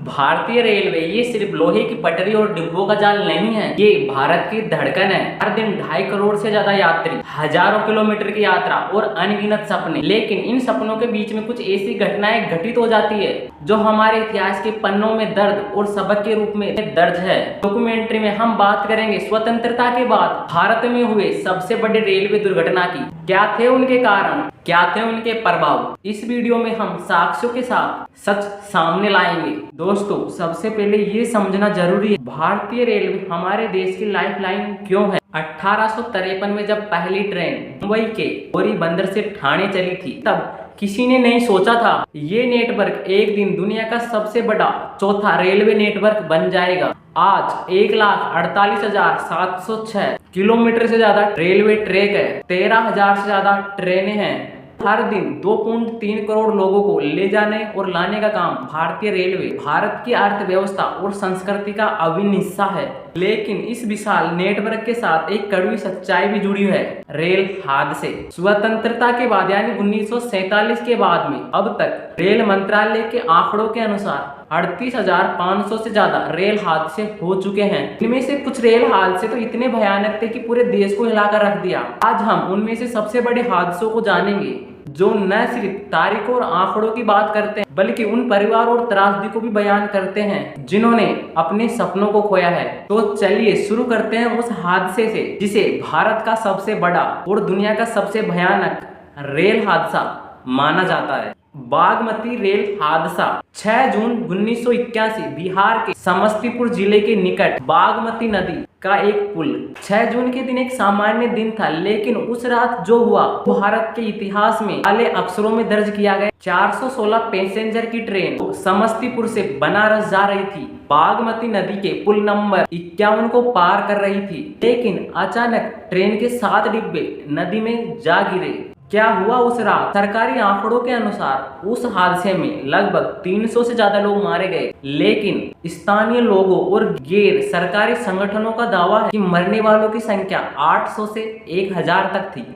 भारतीय रेलवे ये सिर्फ लोहे की पटरी और डिब्बों का जाल नहीं है, ये भारत की धड़कन है। हर दिन 2.5 करोड़ से ज्यादा यात्री, हजारों किलोमीटर की यात्रा और अनगिनत सपने। लेकिन इन सपनों के बीच में कुछ ऐसी घटनाएं घटित हो जाती है जो हमारे इतिहास के पन्नों में दर्द और सबक के रूप में दर्ज है। डॉक्यूमेंट्री में हम बात करेंगे स्वतंत्रता के बाद भारत में हुए सबसे बड़े रेलवे दुर्घटना की। क्या थे उनके कारण, क्या थे उनके प्रभाव। इस वीडियो में हम साक्ष्यों के साथ सच सामने लाएंगे। दोस्तों, सबसे पहले ये समझना जरूरी है, भारतीय रेलवे हमारे देश की लाइफलाइन क्यों है। 1853 में जब पहली ट्रेन मुंबई के गौरी बंदर से ठाणे चली थी, तब किसी ने नहीं सोचा था ये नेटवर्क एक दिन दुनिया का सबसे बड़ा चौथा रेलवे नेटवर्क बन जाएगा। आज 1,48,706 किलोमीटर से ज्यादा रेलवे ट्रैक है, 13,000 से ज्यादा ट्रेनें हैं। हर दिन 2.3 करोड़ लोगों को ले जाने और लाने का काम भारतीय रेलवे भारत की अर्थव्यवस्था और संस्कृति का अभिन्न हिस्सा है। लेकिन इस विशाल नेटवर्क के साथ एक कड़वी सच्चाई भी जुड़ी है, रेल हादसे। स्वतंत्रता के बाद यानी 1947 के बाद में अब तक रेल मंत्रालय के आंकड़ों के अनुसार 38,500 से ज्यादा रेल हादसे हो चुके हैं। इनमें से कुछ रेल हादसे तो इतने भयानक थे कि पूरे देश को हिलाकर रख दिया। आज हम उनमें से सबसे बड़े हादसों को जानेंगे जो न सिर्फ तारीखों और आंकड़ों की बात करते हैं, बल्कि उन परिवार और त्रासदी को भी बयान करते हैं जिन्होंने अपने सपनों को खोया है। तो चलिए शुरू करते हैं उस हादसे से जिसे भारत का सबसे बड़ा और दुनिया का सबसे भयानक रेल हादसा माना जाता है। बागमती रेल हादसा। 6 जून 1981 बिहार के समस्तीपुर जिले के निकट बागमती नदी का एक पुल। 6 जून के दिन एक सामान्य दिन था, लेकिन उस रात जो हुआ भारत के इतिहास में काले अक्षरों में दर्ज किया गया। 416 पैसेंजर की ट्रेन समस्तीपुर से बनारस जा रही थी, बागमती नदी के पुल नंबर 51 को पार कर रही थी, लेकिन अचानक ट्रेन के 7 डिब्बे नदी में जा गिरे। क्या हुआ उस रात? सरकारी आंकड़ों के अनुसार उस हादसे में लगभग 300 से ज्यादा लोग मारे गए, लेकिन स्थानीय लोगों और गैर सरकारी संगठनों का दावा है कि मरने वालों की संख्या 800 से 1000 तक थी।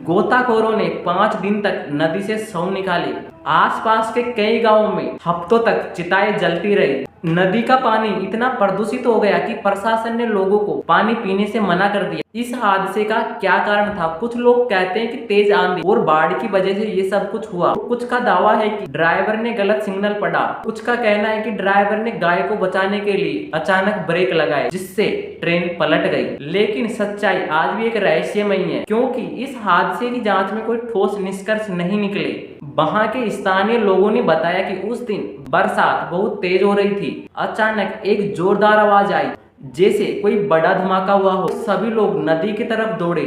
गोताखोरों ने 5 दिन तक नदी से शव निकाले। आसपास के कई गांवों में हफ्तों तक चिताएं जलती रही। नदी का पानी इतना प्रदूषित हो गया कि प्रशासन ने लोगों को पानी पीने से मना कर दिया। इस हादसे का क्या कारण था? कुछ लोग कहते हैं कि तेज आंधी और बाढ़ की वजह से ये सब कुछ हुआ। कुछ का दावा है कि ड्राइवर ने गलत सिग्नल पढ़ा। कुछ का कहना है कि ड्राइवर ने गाय को बचाने के लिए अचानक ब्रेक लगाए, जिससे ट्रेन पलट गई। लेकिन सच्चाई आज भी एक रहस्यमयी है, क्योंकि इस हादसे की जांच में कोई ठोस निष्कर्ष नहीं निकले। वहां के स्थानीय लोगों ने बताया कि उस दिन बरसात बहुत तेज हो रही थी। अचानक एक जोरदार आवाज आई, जैसे कोई बड़ा धमाका हुआ हो। सभी लोग नदी की तरफ दौड़े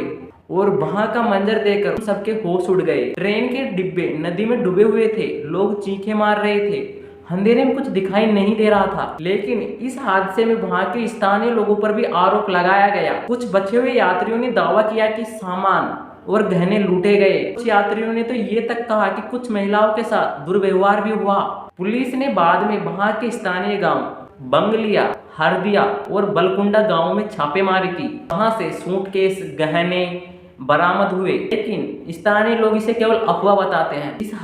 और वहां का मंजर देखकर सबके होश उड़ गए। ट्रेन के डिब्बे नदी में डूबे हुए थे, लोग चीखें मार रहे थे। अंधेरे में कुछ दिखाई नहीं दे रहा था। लेकिन इस हादसे में वहां के स्थानीय लोगों पर भी आरोप लगाया गया। कुछ बचे हुए यात्रियों ने दावा किया कि सामान और गहने लूटे गए। कुछ यात्रियों ने तो ये तक कहा कि कुछ महिलाओं के साथ दुर्व्यवहार भी हुआ। पुलिस ने बाद में वहां के स्थानीय गांव बंगलिया, हरदिया और बलकुंडा गांव में छापेमारी की। वहां से सूटकेस, गहने बरामद हुए, लेकिन स्थानीय लोग इसे केवल अफवाह बताते हैं। इस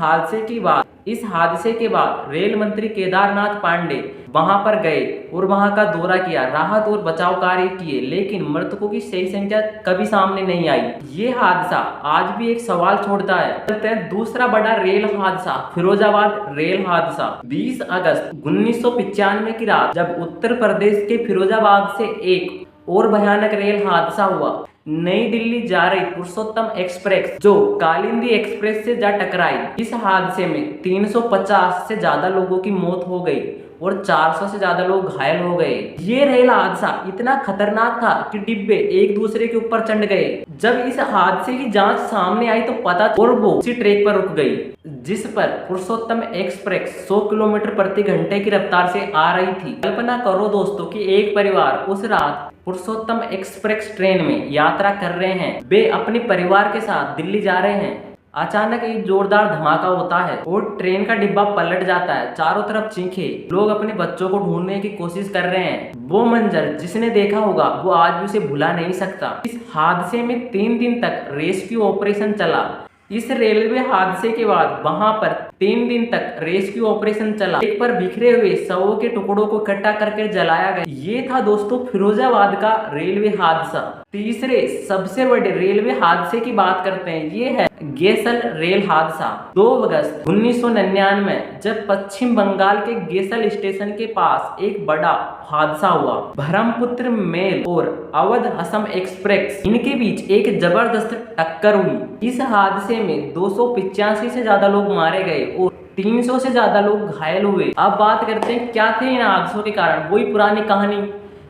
हादसे के बाद रेल मंत्री केदारनाथ पांडे वहां पर गए और वहां का दौरा किया, राहत और बचाव कार्य किए, लेकिन मृतकों की सही संख्या कभी सामने नहीं आई। ये हादसा आज भी एक सवाल छोड़ता है। दूसरा बड़ा रेल हादसा, फिरोजाबाद रेल हादसा। 20 अगस्त 1995 की रात जब उत्तर प्रदेश के फिरोजाबाद से एक और भयानक रेल हादसा हुआ। नई दिल्ली जा रही पुरुषोत्तम एक्सप्रेस जो कालिंदी एक्सप्रेस से जा टकराई। इस हादसे में 350 से ज्यादा लोगों की मौत हो गई और 400 से ज्यादा लोग घायल हो गए। ये रेल हादसा इतना खतरनाक था कि डिब्बे एक दूसरे के ऊपर चढ़ गए। जब इस हादसे की जांच सामने आई तो पता और वो उसी ट्रैक पर रुक गई जिस पर पुरुषोत्तम एक्सप्रेस 100 किलोमीटर प्रति घंटे की रफ्तार से आ रही थी। कल्पना करो दोस्तों कि एक परिवार उस रात पुरुषोत्तम एक्सप्रेस ट्रेन में यात्रा कर रहे हैं। वे अपने परिवार के साथ दिल्ली जा रहे हैं। अचानक एक जोरदार धमाका होता है और ट्रेन का डिब्बा पलट जाता है। चारों तरफ चीखें, लोग अपने बच्चों को ढूंढने की कोशिश कर रहे हैं। वो मंजर जिसने देखा होगा वो आज भी उसे भुला नहीं सकता। इस हादसे में 3 दिन तक रेस्क्यू ऑपरेशन चला। इस रेलवे हादसे के बाद वहां पर 3 दिन तक रेस्क्यू ऑपरेशन चला। एक पर बिखरे हुए शवों के टुकड़ों को इकट्ठा करके जलाया गया। ये था दोस्तों फिरोजाबाद का रेलवे हादसा। तीसरे सबसे बड़े रेलवे हादसे की बात करते हैं, ये है गेसल रेल हादसा। 2 अगस्त 1999 जब पश्चिम बंगाल के गेसल स्टेशन के पास एक बड़ा हादसा हुआ। ब्रह्मपुत्र मेल और अवध असम एक्सप्रेस इनके बीच एक जबरदस्त टक्कर हुई। इस हादसे में 285 से ज्यादा लोग मारे गए और 300 से ज्यादा लोग घायल हुए। अब बात करते हैं क्या थे इन हादसों के कारण। वही पुरानी कहानी,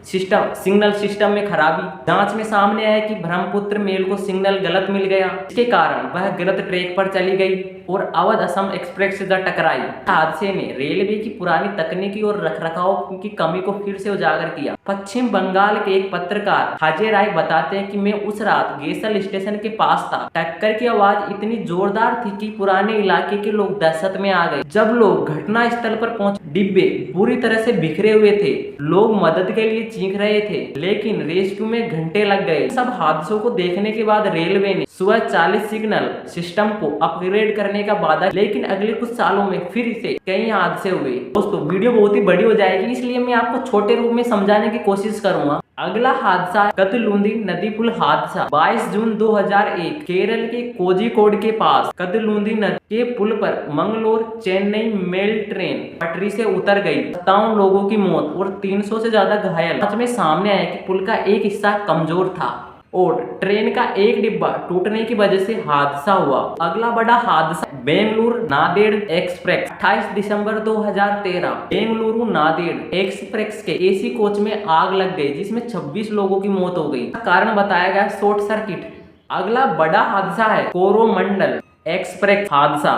सिग्नल सिस्टम में खराबी। जांच में सामने आया कि ब्रह्मपुत्र मेल को सिग्नल गलत मिल गया, इसके कारण वह गलत ट्रैक पर चली गई और अवध असम एक्सप्रेस से टकराई। हादसे ने रेलवे की पुरानी तकनीकी और रखरखाव की कमी को फिर से उजागर किया। पश्चिम बंगाल के एक पत्रकार अजय राय बताते हैं कि मैं उस रात गेसल स्टेशन के पास था। टक्कर की आवाज इतनी जोरदार थी कि पुराने इलाके के लोग दहशत में आ गए। जब लोग घटना स्थल पर पहुंचे, डिब्बे पूरी तरह से बिखरे हुए थे। लोग मदद के लिए चीख रहे थे, लेकिन रेस्क्यू में घंटे लग गए। सब हादसों को देखने के बाद रेलवे ने सुबह 40 सिग्नल सिस्टम को अपग्रेड करने का वादा, लेकिन अगले कुछ सालों में फिर से कई हादसे हुए। दोस्तों वीडियो बहुत ही बड़ी हो जाएगी, इसलिए मैं आपको छोटे रूप में समझाने की कोशिश करूंगा। अगला हादसा कदलुंदी नदी पुल हादसा। 22 जून 2001 केरल के कोझिकोड के पास कदलुंदी नदी के पुल पर मंगलोर चेन्नई मेल ट्रेन पटरी से उतर गई। 57 लोगों की मौत और 300 से ज्यादा घायल। जांच में सामने आया कि पुल का एक हिस्सा कमजोर था और ट्रेन का एक डिब्बा टूटने की वजह से हादसा हुआ। अगला बड़ा हादसा बेंगलुरु नांदेड़ एक्सप्रेस। 28 दिसंबर 2013 बेंगलुरु नांदेड़ एक्सप्रेस के एसी कोच में आग लग गई, जिसमें 26 लोगों की मौत हो गई। कारण बताया गया शॉर्ट सर्किट। अगला बड़ा हादसा है कोरोमंडल एक्सप्रेस हादसा।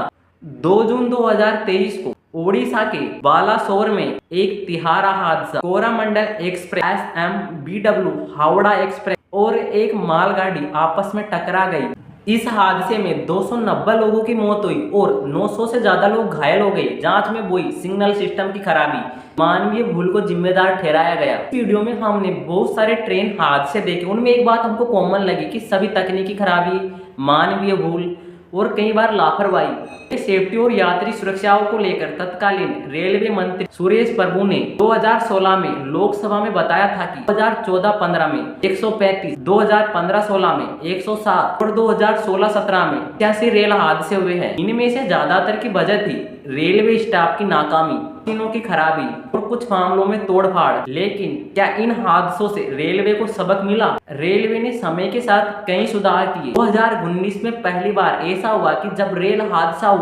2 जून 2023 को ओडिशा के बालासोर में एक तिहारा हादसा। Coromandel express SMBW Howrah express और एक मालगाड़ी आपस में टकरा गई। इस हादसे में 290 लोगों की मौत हुई और 900 से ज्यादा लोग घायल हो गए। जांच में वही सिग्नल सिस्टम की खराबी, मानवीय भूल को जिम्मेदार ठहराया गया। वीडियो में हमने बहुत सारे ट्रेन हादसे देखे, उनमें एक बात हमको कॉमन लगी कि सभी तकनीकी खराबी, मानवीय भूल और कई बार लापरवाही। सेफ्टी और यात्री सुरक्षाओं को लेकर तत्कालीन रेलवे मंत्री सुरेश प्रभु ने 2016 में लोकसभा में बताया था कि 2014-15 में 135, 2015-16 में 107 और 2016-17 में 86 रेल हादसे हुए हैं। इनमें से ज्यादातर की वजह थी रेलवे स्टाफ की नाकामी, मशीनों की खराबी और कुछ मामलों में तोड़फाड़। लेकिन क्या इन हादसों से रेलवे को सबक मिला? रेलवे ने समय के साथ कई सुधार किए। 2019 में पहली बार ऐसा हुआ कि जब रेल हादसा हुआ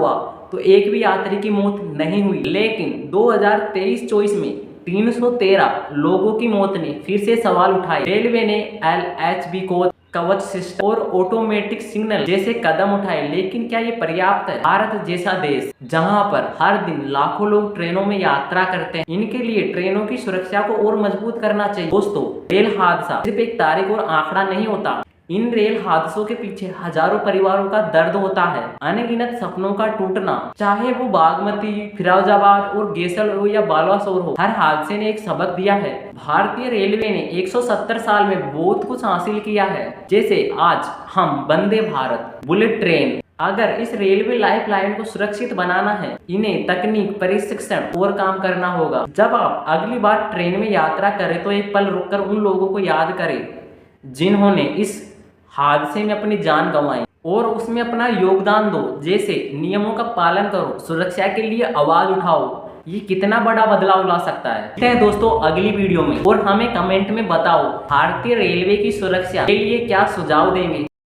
तो एक भी यात्री की मौत नहीं हुई, लेकिन 2023-24 में 313 लोगों की मौत ने फिर से सवाल उठाए। रेलवे ने LHB कोच, कवच सिस्टम और ऑटोमेटिक सिग्नल जैसे कदम उठाए, लेकिन क्या ये पर्याप्त है? भारत जैसा देश जहां पर हर दिन लाखों लोग ट्रेनों में यात्रा करते हैं, इनके लिए ट्रेनों की सुरक्षा को और मजबूत करना चाहिए। दोस्तों रेल हादसा सिर्फ एक तारीख और आंकड़ा नहीं होता, इन रेल हादसों के पीछे हजारों परिवारों का दर्द होता है, अनगिनत सपनों का टूटना, चाहे वो बागमती, फिरोजाबाद और गेसल हो या बालासोर हो। हर हादसे ने एक सबक दिया है। भारतीय रेलवे ने 170 साल में बहुत कुछ हासिल किया है, जैसे आज हम वंदे भारत, बुलेट ट्रेन। अगर इस रेलवे लाइफलाइन को सुरक्षित बनाना है, इन्हें तकनीक, प्रशिक्षण और काम करना होगा। जब आप अगली बार ट्रेन में यात्रा करें तो एक पल रुककर उन लोगों को याद करें जिन्होंने इस हादसे में अपनी जान गंवाई और उसमें अपना योगदान दो। जैसे नियमों का पालन करो, सुरक्षा के लिए आवाज उठाओ। ये कितना बड़ा बदलाव ला सकता है दोस्तों अगली वीडियो में। और हमें कमेंट में बताओ भारतीय रेलवे की सुरक्षा के लिए क्या सुझाव देंगे।